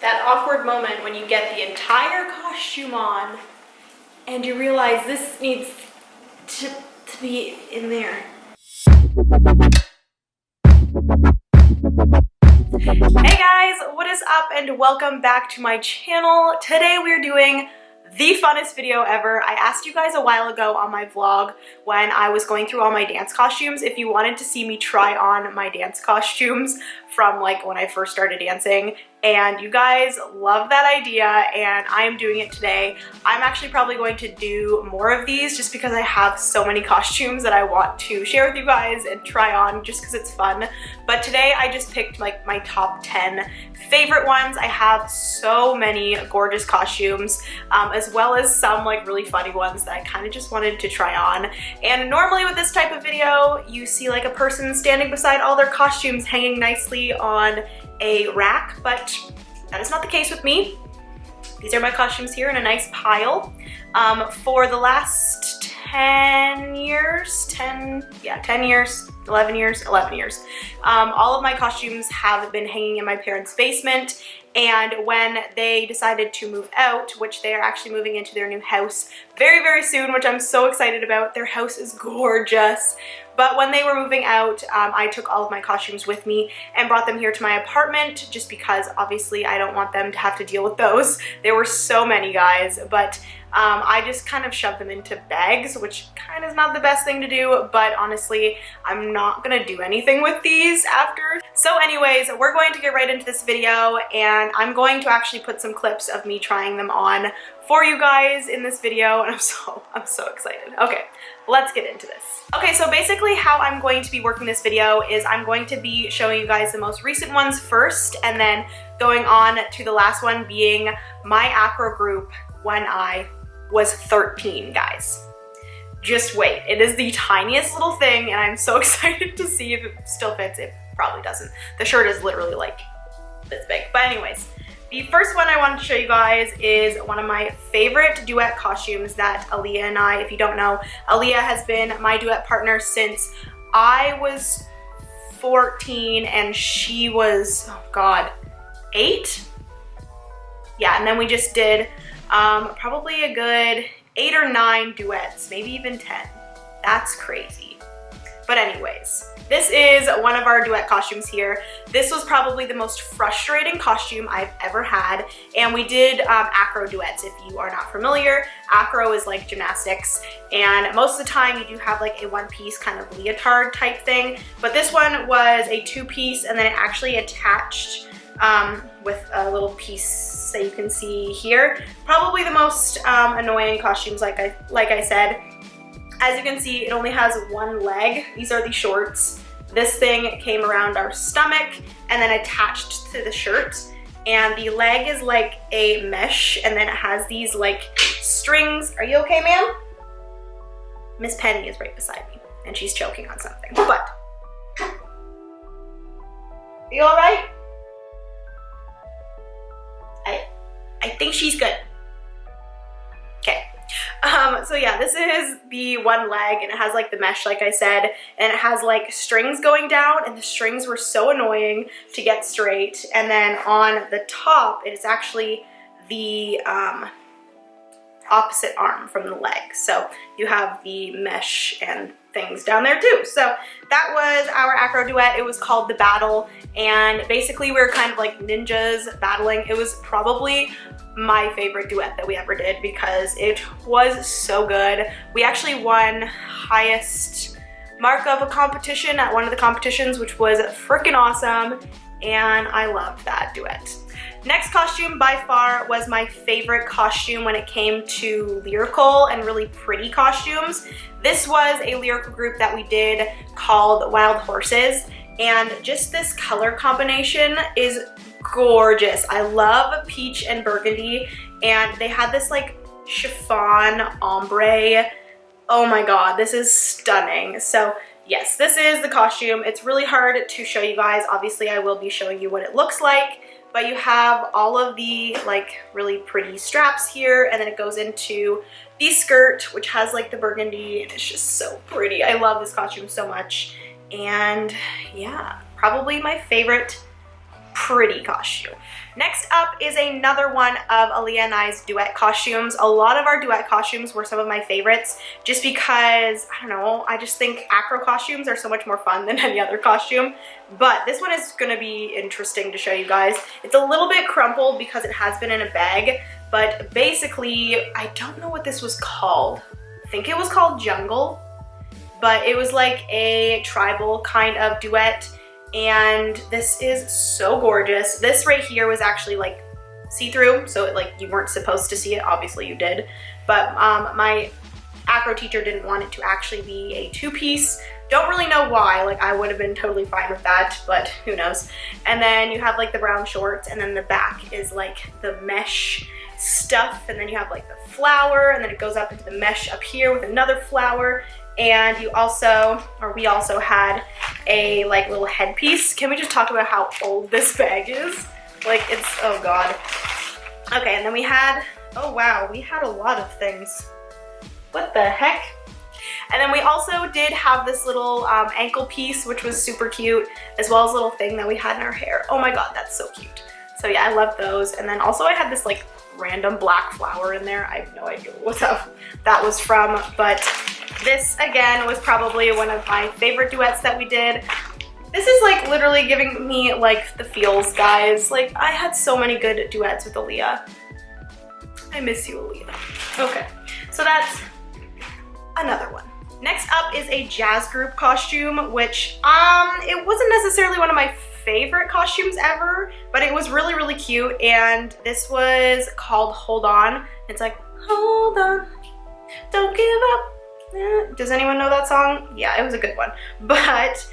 That awkward moment when you get the entire costume on and you realize this needs to be in there. Hey guys, what is up and welcome back to my channel. Today we're doing the funnest video ever. I asked you guys a while ago on my vlog when I was going through all my dance costumes if you wanted to see me try on my dance costumes from like when I first started dancing, and you guys love that idea and I am doing it today. I'm actually probably going to do more of these just because I have so many costumes that I want to share with you guys and try on just because it's fun. But today I just picked like my top 10 favorite ones. I have so many gorgeous costumes as well as some like really funny ones that I kind of just wanted to try on. And normally with this type of video you see like a person standing beside all their costumes hanging nicely on a rack, but that is not the case with me. These are my costumes here in a nice pile. For the last 10 years, 11 years, all of my costumes have been hanging in my parents' basement, and when they decided to move out, which they are actually moving into their new house very, very soon, which I'm so excited about. Their house is gorgeous. But when they were moving out, I took all of my costumes with me and brought them here to my apartment just because obviously I don't want them to have to deal with those. There were so many, guys, but I just kind of shoved them into bags, which kind of is not the best thing to do, but honestly, I'm not gonna do anything with these after. So anyways, we're going to get right into this video, and I'm going to actually put some clips of me trying them on for you guys in this video, and I'm so excited. Okay, let's get into this. Okay, so basically how I'm going to be working this video is I'm going to be showing you guys the most recent ones first, and then going on to the last one being my Acro group when I was 13, guys. Just wait, it is the tiniest little thing, and I'm so excited to see if it still fits. It probably doesn't. The shirt is literally like this big, but anyways. The first one I wanted to show you guys is one of my favorite duet costumes that Aaliyah and I, if you don't know, Aaliyah has been my duet partner since I was 14 and she was, oh God, 8? Yeah, and then we just did probably a good 8 or 9 duets, maybe even 10. That's crazy. But anyways, this is one of our duet costumes here. This was probably the most frustrating costume I've ever had, and we did acro duets. If you are not familiar, acro is like gymnastics, and most of the time you do have like a one-piece kind of leotard type thing, but this one was a 2-piece, and then it actually attached with a little piece that you can see here. Probably the most annoying costumes, like I said. As you can see, it only has one leg. These are the shorts. This thing came around our stomach and then attached to the shirt. And the leg is like a mesh, and then it has these like strings. Are you okay, ma'am? Miss Penny is right beside me and she's choking on something. But, are you all right? I think she's good. Okay. So yeah, this is the one leg, and it has like the mesh, like I said, and it has like strings going down, and the strings were so annoying to get straight. And then on the top, it is actually the opposite arm from the leg. So you have the mesh and things down there too. So that was our acro duet. It was called The Battle, and basically we were kind of like ninjas battling. It was probably my favorite duet that we ever did because it was so good. We actually won highest mark of a competition at one of the competitions, which was freaking awesome, and I loved that duet. Next costume by far was my favorite costume when it came to lyrical and really pretty costumes. This was a lyrical group that we did called Wild Horses, and just this color combination is gorgeous. I love peach and burgundy, and they had this like chiffon ombre. Oh my God, this is stunning. So yes, this is the costume. It's really hard to show you guys. Obviously, I will be showing you what it looks like, but you have all of the like really pretty straps here, and then it goes into the skirt, which has like the burgundy, and it's just so pretty. I love this costume so much, and yeah, probably my favorite pretty costume. Next up is another one of Aaliyah and I's duet costumes. A lot of our duet costumes were some of my favorites just because, I don't know, I just think acro costumes are so much more fun than any other costume. But this one is gonna be interesting to show you guys. It's a little bit crumpled because it has been in a bag, but basically, I don't know what this was called. I think it was called Jungle, but it was like a tribal kind of duet. And this is so gorgeous. This right here was actually like see-through, so it, like you weren't supposed to see it. Obviously you did, but my acro teacher didn't want it to actually be a two-piece. Don't really know why, like I would have been totally fine with that, but who knows. And then you have like the brown shorts, and then the back is like the mesh stuff, and then you have like the flower, and then it goes up into the mesh up here with another flower. And you also, or we also had a like little headpiece. Can we just talk about how old this bag is? Like it's, oh God. Okay, and then we had, oh wow, we had a lot of things. What the heck? And then we also did have this little ankle piece, which was super cute, as well as a little thing that we had in our hair. Oh my God, that's so cute. So yeah, I love those. And then also I had this like random black flower in there. I have no idea what that was from, but this again was probably one of my favorite duets that we did. This is like literally giving me like the feels, guys. Like I had so many good duets with Aaliyah. I miss you, Aaliyah. Okay, so that's another one. Next up is a jazz group costume, which it wasn't necessarily one of my favorite costumes ever, but it was really, really cute. And this was called Hold On. It's like, hold on, don't give up. Does anyone know that song? Yeah, it was a good one. But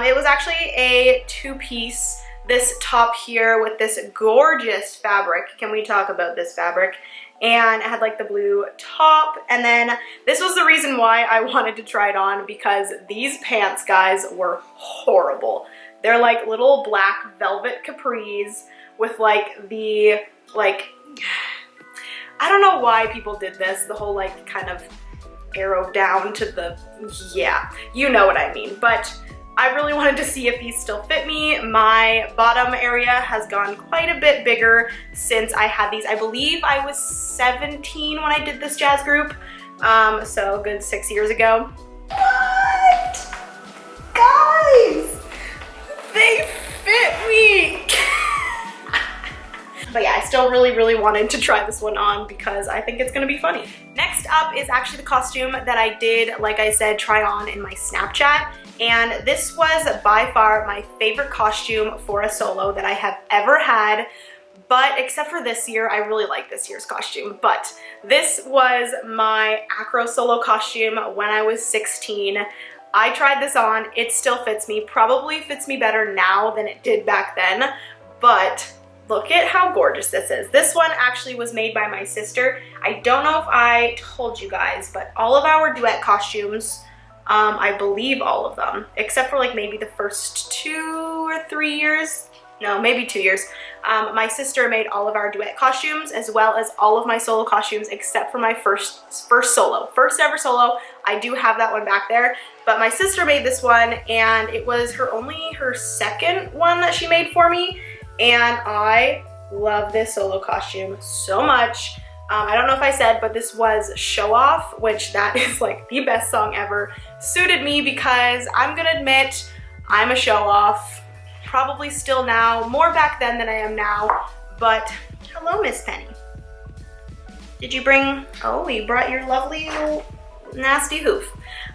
it was actually a two-piece, this top here with this gorgeous fabric. Can we talk about this fabric? And it had like the blue top, and then this was the reason why I wanted to try it on, because these pants, guys, were horrible. They're like little black velvet capris with like the, like, I don't know why people did this, the whole like kind of arrow down to the, yeah, you know what I mean. But I really wanted to see if these still fit me. My bottom area has gone quite a bit bigger since I had these. I believe I was 17 when I did this jazz group, so a good 6 years ago. What? Guys, they fit me. But yeah, I still really, really wanted to try this one on because I think it's gonna be funny. Next up is actually the costume that I did, like I said, try on in my Snapchat. And this was by far my favorite costume for a solo that I have ever had. But except for this year, I really like this year's costume. But this was my acro solo costume when I was 16. I tried this on, it still fits me. Probably fits me better now than it did back then. But look at how gorgeous this is. This one actually was made by my sister. I don't know if I told you guys, but all of our duet costumes, I believe all of them, except for like maybe the first 2 or 3 years, no, maybe 2 years, my sister made all of our duet costumes as well as all of my solo costumes except for my first ever solo. I do have that one back there, but my sister made this one, and it was her second one that she made for me. And I love this solo costume so much. I don't know if I said, but this was Show Off, which that is like the best song ever. Suited me because I'm gonna admit, I'm a show off. Probably still now, more back then than I am now. But hello, Miss Penny. Did you bring, oh, you brought your lovely little nasty hoof.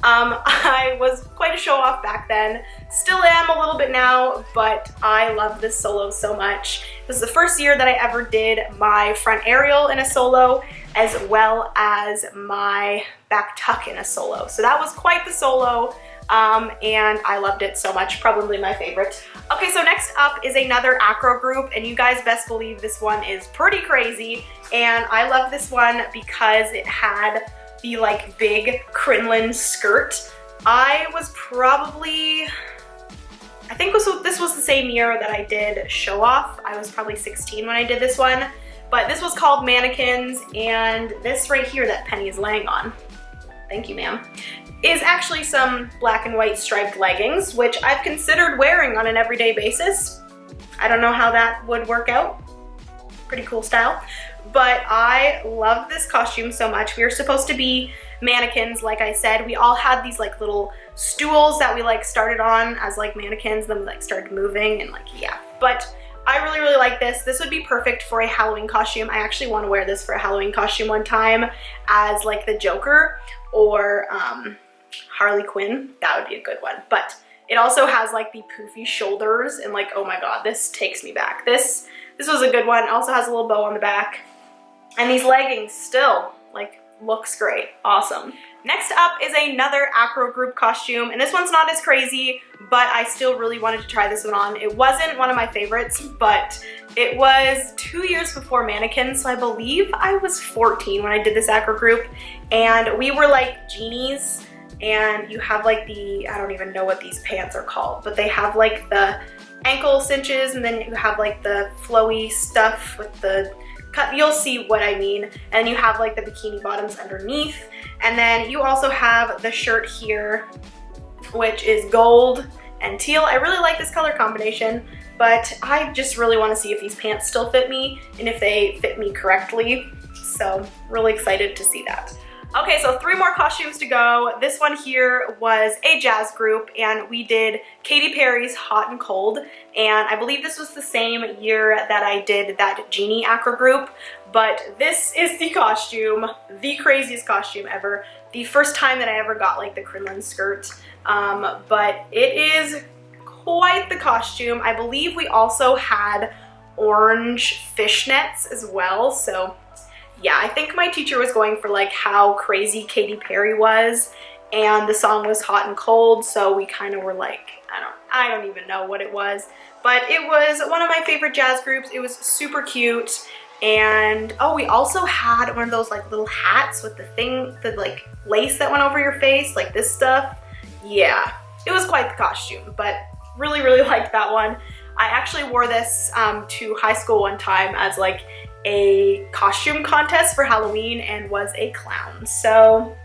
I was quite a show off back then, still am a little bit now, but I love this solo so much. This is the first year that I ever did my front aerial in a solo, as well as my back tuck in a solo. So that was quite the solo, and I loved it so much, probably my favorite. Okay, so next up is another acro group, and you guys best believe this one is pretty crazy, and I love this one because it had the like big crinoline skirt. I was probably, I think this was the same year that I did Show Off. I was probably 16 when I did this one, but this was called Mannequins, and this right here that Penny is laying on, thank you ma'am, is actually some black and white striped leggings, which I've considered wearing on an everyday basis. I don't know how that would work out. Pretty cool style. But I love this costume so much. We were supposed to be mannequins, like I said. We all had these like little stools that we like started on as like mannequins, then we like started moving and like, yeah. But I really, really like this. This would be perfect for a Halloween costume. I actually want to wear this for a Halloween costume one time as like the Joker or Harley Quinn. That would be a good one. But it also has like the poofy shoulders and like, oh my god, this takes me back. This was a good one. It also has a little bow on the back. And these leggings still, like, looks great. Awesome. Next up is another Acro group costume, and this one's not as crazy, but I still really wanted to try this one on. It wasn't one of my favorites, but it was 2 years before Mannequin, so I believe I was 14 when I did this Acro group, and we were like genies, and you have like the, I don't even know what these pants are called, but they have like the ankle cinches, and then you have like the flowy stuff with the cut. You'll see what I mean. And you have like the bikini bottoms underneath, and then you also have the shirt here, which is gold and teal. I really like this color combination, but I just really want to see if these pants still fit me and if they fit me correctly. So really excited to see that. Okay, so 3 more costumes to go. This one here was a jazz group, and we did Katy Perry's Hot and Cold, and I believe this was the same year that I did that Genie Acro group, but this is the costume, the craziest costume ever. The first time that I ever got like the crinoline skirt, but it is quite the costume. I believe we also had orange fishnets as well, so yeah, I think my teacher was going for like how crazy Katy Perry was, and the song was Hot and Cold, so we kind of were like, I don't even know what it was, but it was one of my favorite jazz groups. It was super cute, and oh, we also had one of those like little hats with the thing, the like lace that went over your face, like this stuff. Yeah, it was quite the costume, but really, really liked that one. I actually wore this to high school one time as like a costume contest for Halloween and was a clown, so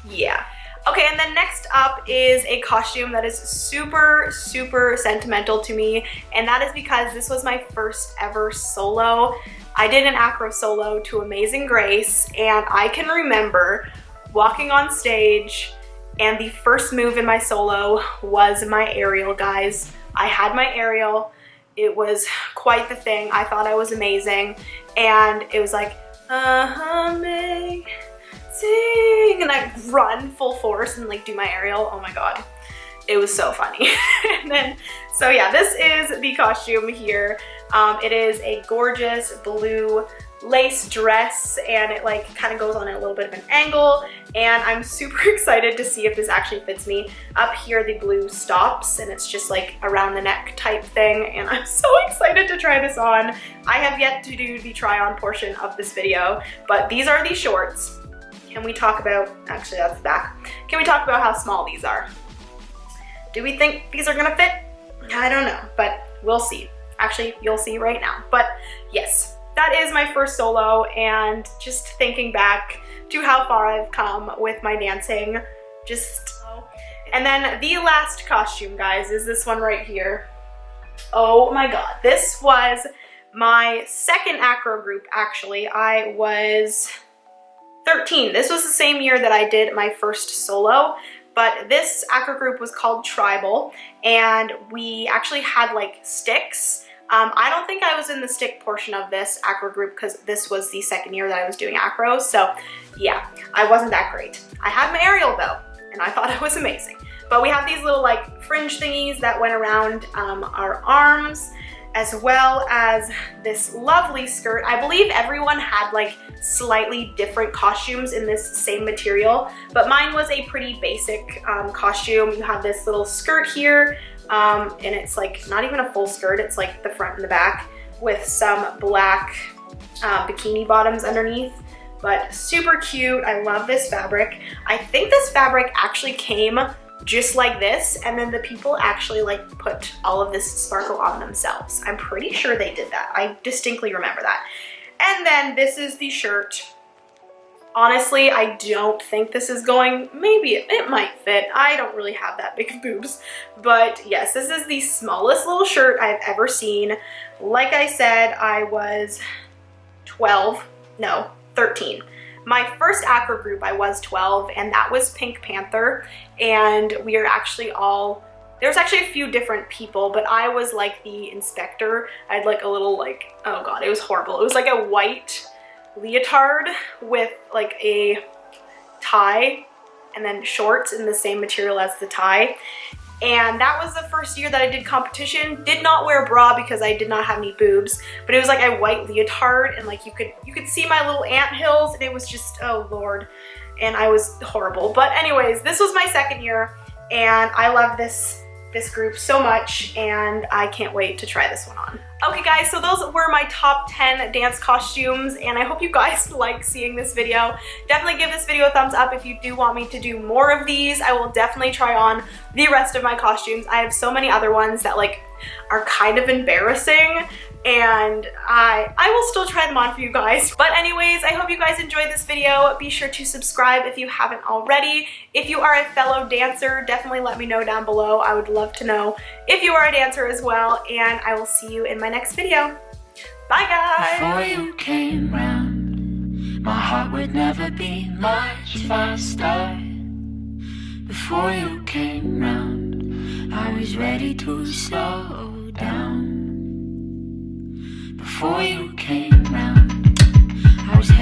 yeah. Okay, and then next up is a costume that is super, super sentimental to me, and that is because this was my first ever solo. I did an Acro solo to Amazing Grace, and I can remember walking on stage, and the first move in my solo was my aerial, guys. I had my aerial. It was quite the thing. I thought I was amazing, and it was like, amazing, and I run full force and like do my aerial. Oh my god, it was so funny. And then, so yeah, this is the costume here. It is a gorgeous blue lace dress, and it like kind of goes on at a little bit of an angle, and I'm super excited to see if this actually fits me. Up here the blue stops, and it's just like around the neck type thing, and I'm so excited to try this on. I have yet to do the try on portion of this video, but these are the shorts. Can we talk about, actually that's the back. Can we talk about how small these are? Do we think these are gonna fit? I don't know, but we'll see. Actually, you'll see right now, but yes. That is my first solo, and just thinking back to how far I've come with my dancing, and then the last costume, guys, is this one right here. Oh my god, this was my second Acro group, actually. I was 13. This was the same year that I did my first solo, but this Acro group was called Tribal, and we actually had like sticks. I don't think I was in the stick portion of this Acro group because this was the second year that I was doing Acro, so yeah, I wasn't that great. I had my aerial though, and I thought it was amazing. But we have these little like fringe thingies that went around our arms, as well as this lovely skirt. I believe everyone had like slightly different costumes in this same material, but mine was a pretty basic costume. You have this little skirt here, and it's like not even a full skirt, it's like the front and the back with some black bikini bottoms underneath, but super cute. I love this fabric. I think this fabric actually came just like this, and then the people actually like put all of this sparkle on themselves. I'm pretty sure they did that. I distinctly remember that. And then this is the shirt. Honestly, I don't think this is going, maybe it might fit. I don't really have that big of boobs. But yes, this is the smallest little shirt I've ever seen. Like I said, I was 13. My first Acro group, I was 12, and that was Pink Panther. And we are actually all, there's actually a few different people, but I was like the inspector. I had like a little like, oh God, it was horrible. It was like a white leotard with like a tie and then shorts in the same material as the tie. And that was the first year that I did competition. Did not wear a bra because I did not have any boobs, but it was like a white leotard, and like you could see my little anthills, and it was just, oh Lord. And I was horrible. But anyways, this was my second year, and I love this group so much, and I can't wait to try this one on. Okay guys, so those were my top 10 dance costumes, and I hope you guys like seeing this video. Definitely give this video a thumbs up if you do want me to do more of these. I will definitely try on the rest of my costumes. I have so many other ones that like are kind of embarrassing, and I will still try them on for you guys. But anyways, I hope you guys enjoyed this video. Be sure to subscribe if you haven't already. If you are a fellow dancer, definitely let me know down below. I would love to know if you are a dancer as well, and I will see you in my next video. Bye guys! Before you came round, my heart would never beat much faster. Before you came round, I was ready to slow down. Before you came